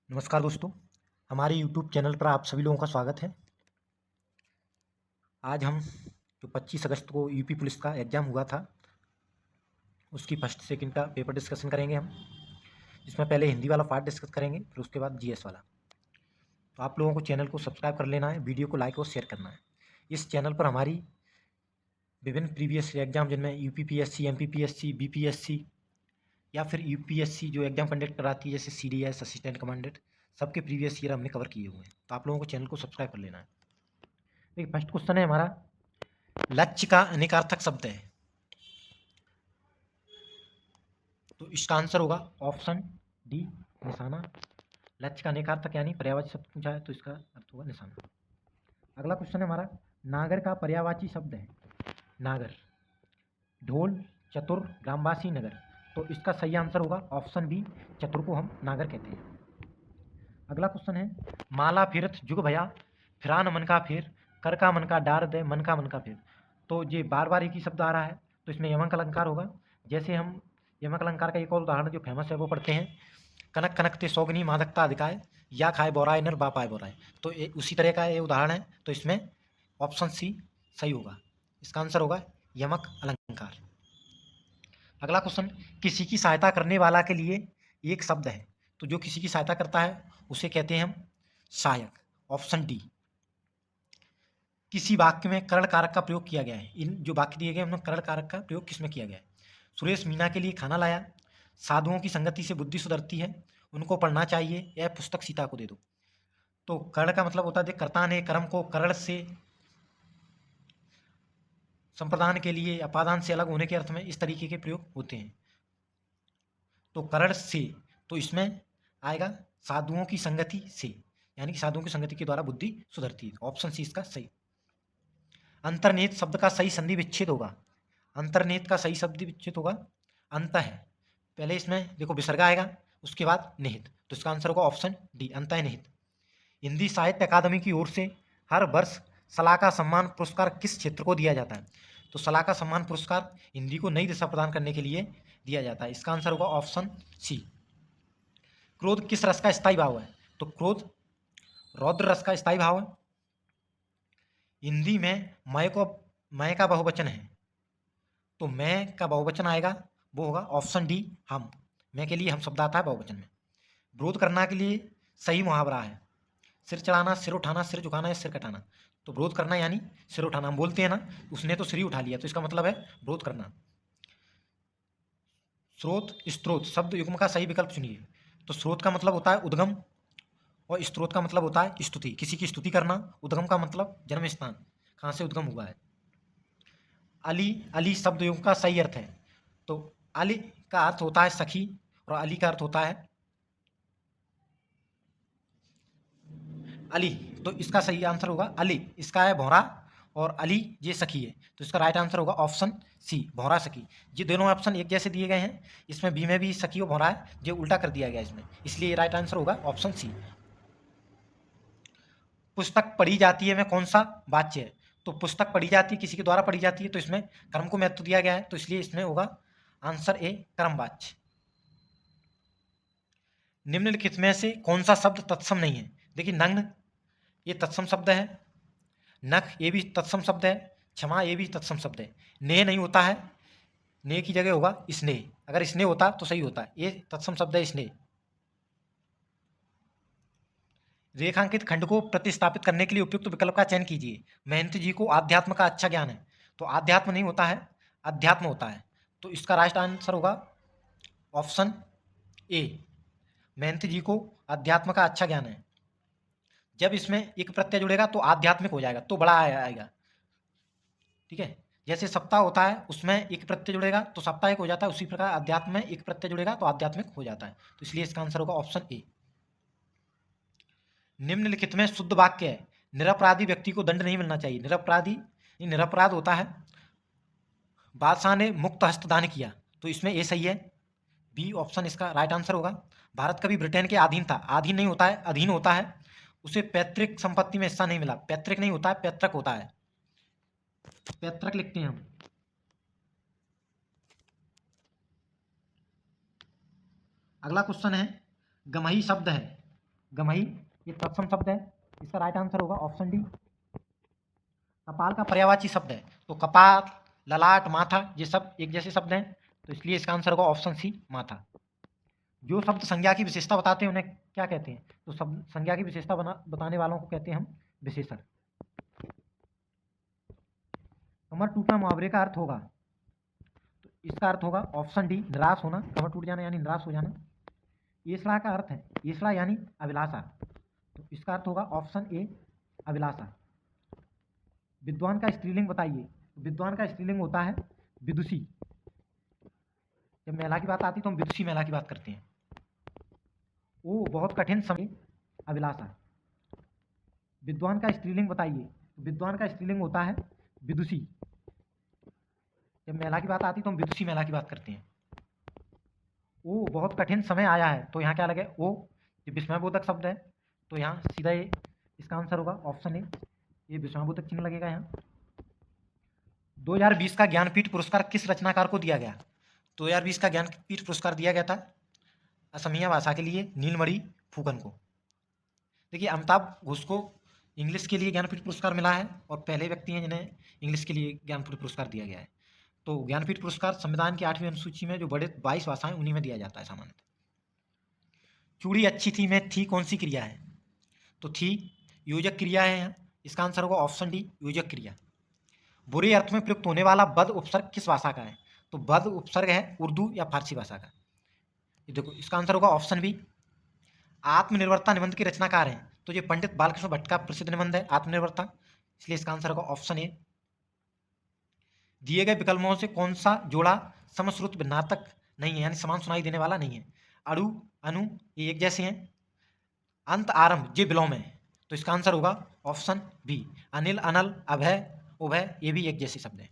नमस्कार दोस्तों, हमारे यूट्यूब चैनल पर आप सभी लोगों का स्वागत है। आज हम जो 25 अगस्त को यूपी पुलिस का एग्ज़ाम हुआ था, उसकी फर्स्ट सेकंड का पेपर डिस्कशन करेंगे हम। इसमें पहले हिंदी वाला पार्ट डिस्कस करेंगे, फिर उसके बाद जीएस वाला। तो आप लोगों को चैनल को सब्सक्राइब कर लेना है, वीडियो को लाइक और शेयर करना है। इस चैनल पर हमारी विभिन्न प्रीवियस एग्जाम जिनमें यूपीपीएससी, एमपीपीएससी, बीपीएससी या फिर यूपीएससी जो एग्जाम कंडक्ट कराती है जैसे सीडीएस, असिस्टेंट कमांडेंट, सबके प्रीवियस ईयर हमने कवर किए हुए हैं। तो आप लोगों को चैनल को सब्सक्राइब कर लेना है। देखिए फर्स्ट क्वेश्चन है हमारा, लक्ष्य का अनेकार्थक शब्द है। तो इसका आंसर होगा ऑप्शन डी, निशाना। लक्ष्य का अनेकार्थक यानी पर्यायवाची शब्द पूछा है तो इसका अर्थ होगा निशाना। अगला क्वेश्चन है हमारा, नागर का पर्यायवाची शब्द है। नागर, ढोल, चतुर, ग्रामवासी, नगर। तो इसका सही आंसर होगा ऑप्शन बी, चतुर को हम नागर कहते हैं। अगला क्वेश्चन है, माला फिरत जुग भया, फिरान मन का फिर, कर का मन का डार दे, मन का फिर। तो ये बार बार एक ही शब्द आ रहा है, तो इसमें यमक अलंकार होगा। जैसे हम यमक अलंकार का एक और उदाहरण जो फेमस है वो पढ़ते हैं, कनक कनकते सौगनी मादकता अधिकाय, या खाए बोराय नर बा पाए बोराय। तो उसी तरह का ये उदाहरण है, तो इसमें ऑप्शन सी सही होगा। इसका आंसर होगा यमक अलंकार। अगला क्वेश्चन, किसी की सहायता करने वाला के लिए एक शब्द है। तो जो किसी की सहायता करता है उसे कहते हैं हम सहायक, ऑप्शन डी। किसी वाक्य में करण कारक का प्रयोग किया गया है। इन जो वाक्य दिए गए उनमें करण कारक का प्रयोग किसमें किया गया है? सुरेश मीना के लिए खाना लाया, साधुओं की संगति से बुद्धि सुधरती है, उनको पढ़ना चाहिए, यह पुस्तक सीता को दे दो। तो कर्ण का मतलब होता है कर्ता ने कर्म को करण से संप्रदान के लिए, अपादान से अलग होने के अर्थ में इस तरीके के प्रयोग होते हैं। तो करण से, तो इसमें आएगा साधुओं की संगति से, यानी कि साधुओं की संगति के द्वारा बुद्धि सुधरती है। ऑप्शन सी इसका सही। अंतर्निहित शब्द का सही संधि विच्छेद होगा। अंतर्निहित का सही शब्द विच्छेद होगा अंत है। पहले इसमें देखो विसर्ग आएगा, उसके बाद निहित, तो इसका आंसर होगा ऑप्शन डी, अंतः निहित। हिंदी साहित्य अकादमी की ओर से हर वर्ष सलाका सम्मान पुरस्कार किस क्षेत्र को दिया जाता है? तो सलाका सम्मान पुरस्कार हिंदी को नई दिशा प्रदान करने के लिए दिया जाता है। इसका आंसर होगा ऑप्शन सी। क्रोध किस रस का स्थायी भाव है? तो क्रोध रौद्र रस का स्थायी भाव है। हिंदी में मैं का बहुवचन है, तो मैं का बहुवचन आएगा वो होगा ऑप्शन डी, हम। मैं के लिए हम शब्द आता है बहुवचन में। विरोध करना के लिए सही मुहावरा है, सिर चढ़ाना, सिर उठाना, सिर झुकाना या सिर कटाना। तो विरोध करना यानी सिर उठाना। हम बोलते हैं ना, उसने तो सिर ही उठा लिया, तो इसका मतलब है विरोध करना। स्रोत स्त्रोत शब्द युग्म का सही विकल्प चुनिए। तो स्रोत का मतलब होता है उद्गम और स्त्रोत का मतलब होता है स्तुति, किसी की स्तुति करना। उद्गम का मतलब जन्म स्थान, कहाँ से उद्गम हुआ है। अली, अली शब्द युग्म का सही अर्थ है। तो अली का अर्थ होता है सखी और अली का अर्थ होता है अली। तो इसका सही आंसर होगा अली। इसका है भौरा और अली ये सखी है, तो इसका राइट आंसर होगा ऑप्शन सी, भौरा सखी। ये दोनों ऑप्शन एक जैसे दिए गए हैं, इसमें बी में भी सखी और भौरा है, जो उल्टा कर दिया गया इसमें, इसलिए राइट आंसर होगा ऑप्शन सी। पुस्तक पढ़ी जाती है में कौन सा वाच्य है? तो पुस्तक पढ़ी जाती है किसी के द्वारा पढ़ी जाती है, तो इसमें कर्म को महत्व दिया गया है, तो इसलिए इसमें होगा आंसर ए, कर्मवाच्य। निम्नलिखित में से कौन सा शब्द तत्सम नहीं है? देखिए नग्न ये तत्सम शब्द है, नख ये भी तत्सम शब्द है, क्षमा ये भी तत्सम शब्द है। नेह नहीं होता है, नेह की जगह होगा स्नेह। अगर स्नेह होता तो सही होता, ये तत्सम शब्द है स्नेह। रेखांकित खंड को प्रतिस्थापित करने के लिए उपयुक्त विकल्प का चयन कीजिए। महंत जी को आध्यात्म का अच्छा ज्ञान है, तो आध्यात्म नहीं होता है, अध्यात्म होता है, तो इसका राइट आंसर होगा ऑप्शन ए। महंत जी को अध्यात्म का अच्छा ज्ञान है। जब इसमें एक प्रत्यय जुड़ेगा तो आध्यात्मिक हो जाएगा, तो बड़ा आएगा, ठीक है। जैसे सप्ताह होता है उसमें एक प्रत्यय जुड़ेगा तो साप्ताहिक हो जाता है, उसी प्रकार अध्यात्म में एक प्रत्यय जुड़ेगा तो आध्यात्मिक हो जाता है, तो इसलिए इसका आंसर होगा ऑप्शन ए। निम्नलिखित में शुद्ध वाक्य है, निरपराधी व्यक्ति को दंड नहीं मिलना चाहिए। निरपराधी, निरपराध होता है बादशाह ने मुक्त हस्त दान किया, तो इसमें ए सही है, बी ऑप्शन इसका राइट आंसर होगा। भारत कभी ब्रिटेन के अधीन था, अधीन नहीं होता है, अधीन होता है। उसे पैतृक संपत्ति में हिस्सा नहीं मिला, पैतृक नहीं होता है, पैतृक होता है, पैतृक लिखते हैं हम। अगला क्वेश्चन है, गमही शब्द है, गमही ये तत्सम शब्द है, इसका राइट आंसर होगा ऑप्शन डी। कपाल का पर्यायवाची शब्द है, तो कपाल, ललाट, माथा ये सब एक जैसे शब्द हैं, तो इसलिए इसका आंसर होगा ऑप्शन सी माथा। जो शब्द संज्ञा की विशेषता बताते हैं उन्हें क्या कहते हैं? तो शब्द संज्ञा की विशेषता बताने वालों को कहते हैं हम विशेषण। कमर टूटना मुहावरे का अर्थ होगा, तो इसका अर्थ होगा ऑप्शन डी निराश होना, कमर टूट जाना यानी निराश हो जाना। ईसड़ा का अर्थ है, ईसड़ा यानी अभिलाषा, तो इसका अर्थ होगा ऑप्शन ए अभिलाषा। विद्वान का स्त्रीलिंग बताइए, विद्वान का स्त्रीलिंग होता है विदुषी। जब महिला की बात आती है तो हम विदुषी महिला की बात करते हैं। ओ बहुत कठिन समय, अभिलाषा। विद्वान का स्त्रीलिंग बताइए, विद्वान का स्त्रीलिंग होता है विदुषी। जब महिला की बात आती है तो हम विदुषी महिला की बात करते हैं। ओ बहुत कठिन समय आया है, तो यहाँ क्या लगे ओ, ये विस्मयबोधक शब्द है, तो यहाँ सीधा ये इसका आंसर होगा ऑप्शन ए, ये विस्मयबोधक चिन्ह लगेगा यहाँ। 2020 का ज्ञानपीठ पुरस्कार किस रचनाकार को दिया गया? 2020 का ज्ञानपीठ पुरस्कार दिया गया था असमिया भाषा के लिए नीलमणि फूकन को। देखिए अमिताभ घोष को इंग्लिश के लिए ज्ञानपीठ पुरस्कार मिला है और पहले व्यक्ति हैं जिन्हें इंग्लिश के लिए ज्ञानपीठ पुरस्कार दिया गया है। तो ज्ञानपीठ पुरस्कार संविधान की 8वीं अनुसूची में जो बड़े 22 भाषाएं उन्हीं में दिया जाता है सामान्यतः। चूड़ी अच्छी थी में थी कौन सी क्रिया है? तो थी योजक क्रिया है यहाँ, इसका आंसर होगा ऑप्शन डी योजक क्रिया। बुरे अर्थ में प्रयुक्त होने वाला बद उपसर्ग किस भाषा का है? तो बद उपसर्ग है उर्दू या फारसी भाषा का। ये देखो इसका आंसर होगा ऑप्शन बी। आत्मनिर्भरता निबंध के रचनाकार हैं, तो ये पंडित बालकृष्ण भट्ट का प्रसिद्ध निबंध है आत्मनिर्भरता, इसलिए इसका आंसर होगा ऑप्शन ए। दिए गए विकल्पों से कौन सा जोड़ा समश्रुत भिन्नार्थक नहीं है, यानी समान सुनाई देने वाला नहीं है? अणु, अनु ये एक जैसे हैं, अंत, आरंभ ये विलोम है, तो इसका आंसर होगा ऑप्शन बी। अनिल, अनल, अभय, उभय ये भी एक जैसे शब्द हैं।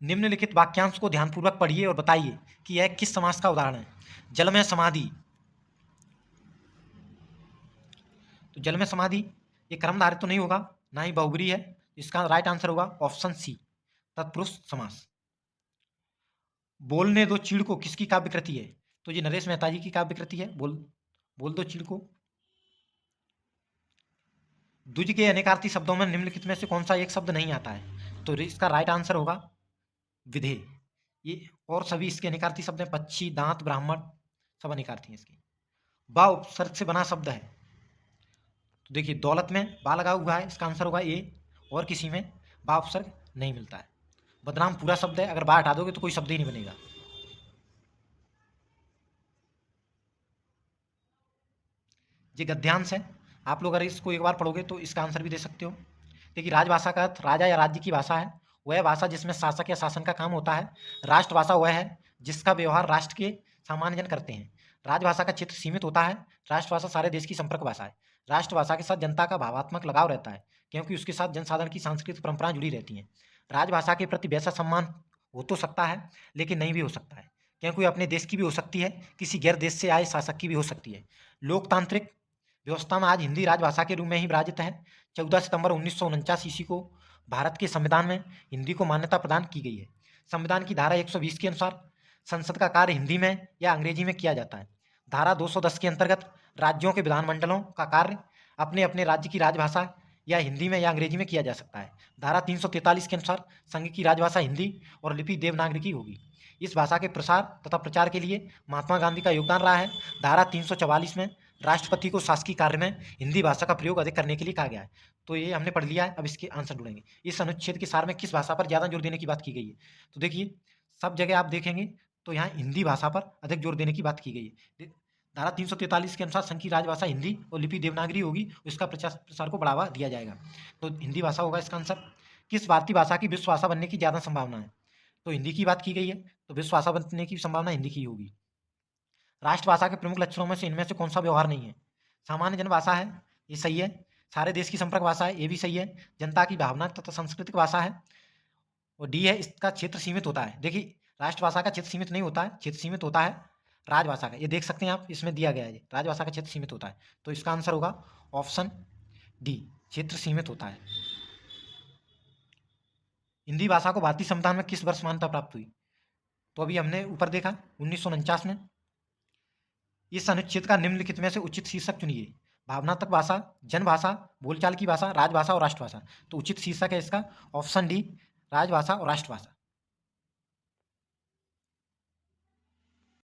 निम्नलिखित वाक्यांश को ध्यानपूर्वक पढ़िए और बताइए कि यह किस समास का उदाहरण है। जल में समाधि, तो जल में समाधि ये कर्मधारय तो नहीं होगा, ना ही बहुब्री है, इसका राइट आंसर होगा ऑप्शन सी तत्पुरुष समास। बोलने दो चीड़ को किसकी काव्य कृति है? तो ये नरेश मेहता जी की काव्य कृति है बोल दो चीड़ को। द्विज के अनेकार्थी शब्दों में निम्नलिखित में से कौन सा एक शब्द नहीं आता है? तो इसका राइट आंसर होगा विधे। ये और सभी इसके अनेकार्थी शब्द हैं, पक्षी, दांत, ब्राह्मण सब अनेकार्थी हैं इसके। बा उपसर्ग से बना शब्द है, तो देखिए दौलत में बा लगा हुआ है, इसका आंसर होगा ए, और किसी में बा उपसर्ग नहीं मिलता है। बदनाम पूरा शब्द है, अगर बा हटा दोगे तो कोई शब्द ही नहीं बनेगा। ये गद्यांश है, आप लोग अगर इसको एक बार पढ़ोगे तो इसका आंसर भी दे सकते हो। देखिए राजभाषा का अर्थ राजा या राज्य की भाषा है, वह भाषा जिसमें शासक या शासन का काम होता है। राष्ट्रभाषा वह है जिसका व्यवहार राष्ट्र के सामान्य जन करते हैं। राजभाषा का क्षेत्र सीमित होता है, राष्ट्रभाषा सारे देश की संपर्क भाषा है। राष्ट्रभाषा के साथ जनता का भावात्मक लगाव रहता है, क्योंकि उसके साथ जनसाधारण की सांस्कृतिक परंपराएं जुड़ी रहती हैं। राजभाषा के प्रति वैसा सम्मान हो तो सकता है, लेकिन नहीं भी हो सकता है, क्योंकि अपने देश की भी हो सकती है, किसी गैर देश से आए शासक की भी हो सकती है। लोकतांत्रिक व्यवस्था में आज हिंदी राजभाषा के रूप में ही विराजित है। 14 सितंबर 1949 ईस्वी को भारत के संविधान में हिंदी को मान्यता प्रदान की गई है। संविधान की धारा 120 के अनुसार संसद का कार्य हिंदी में या अंग्रेजी में किया जाता है। धारा 210 के अंतर्गत राज्यों के विधानमंडलों का कार्य अपने अपने राज्य की राजभाषा या हिंदी में या अंग्रेजी में किया जा सकता है। धारा 343 के अनुसार संघ की राजभाषा हिंदी और लिपि देवनागरी होगी। इस भाषा के प्रसार तथा प्रचार के लिए महात्मा गांधी का योगदान रहा है। धारा 344 में राष्ट्रपति को शासकीय कार्य में हिंदी भाषा का प्रयोग अधिक करने के लिए कहा गया है। तो ये हमने पढ़ लिया है, अब इसके आंसर ढूंढेंगे। इस अनुच्छेद के सार में किस भाषा पर ज़्यादा जोर देने की बात की गई है? तो देखिए सब जगह आप देखेंगे तो यहाँ हिंदी भाषा पर अधिक जोर देने की बात की गई है। धारा 343 के अनुसार संघ की राजभाषा हिंदी और लिपि देवनागरी होगी, इसका प्रसार को बढ़ावा दिया जाएगा, तो हिंदी भाषा होगा इसका आंसर। किस भारतीय भाषा की विश्व भाषा बनने की ज़्यादा संभावना है? तो हिंदी की बात की गई है, तो विश्व भाषा बनने की संभावना हिंदी की होगी। राष्ट्रभाषा के प्रमुख लक्षणों में से इनमें से कौन सा व्यवहार नहीं है? सामान्य जन भाषा है, ये सही है। सारे देश की संपर्क भाषा है, ये भी सही है। जनता की भावना तथा सांस्कृतिक भाषा है, और डी है इसका क्षेत्र सीमित होता है। देखिए राष्ट्रभाषा का क्षेत्र सीमित नहीं होता है, क्षेत्र सीमित होता है राजभाषा का, ये देख सकते हैं आप, इसमें दिया गया है राजभाषा का क्षेत्र सीमित होता है, तो इसका आंसर होगा ऑप्शन डी क्षेत्र सीमित होता है। हिंदी भाषा को भारतीय संविधान में किस वर्ष मान्यता प्राप्त हुई? तो अभी हमने ऊपर देखा 1949 में। इस अनुच्छेद का निम्नलिखित में से उचित शीर्षक चुनिए। भावनात्मक भाषा, जनभाषा, बोलचाल की भाषा, राजभाषा और राष्ट्रभाषा। तो उचित शीर्षक है इसका ऑप्शन डी, राजभाषा और राष्ट्रभाषा।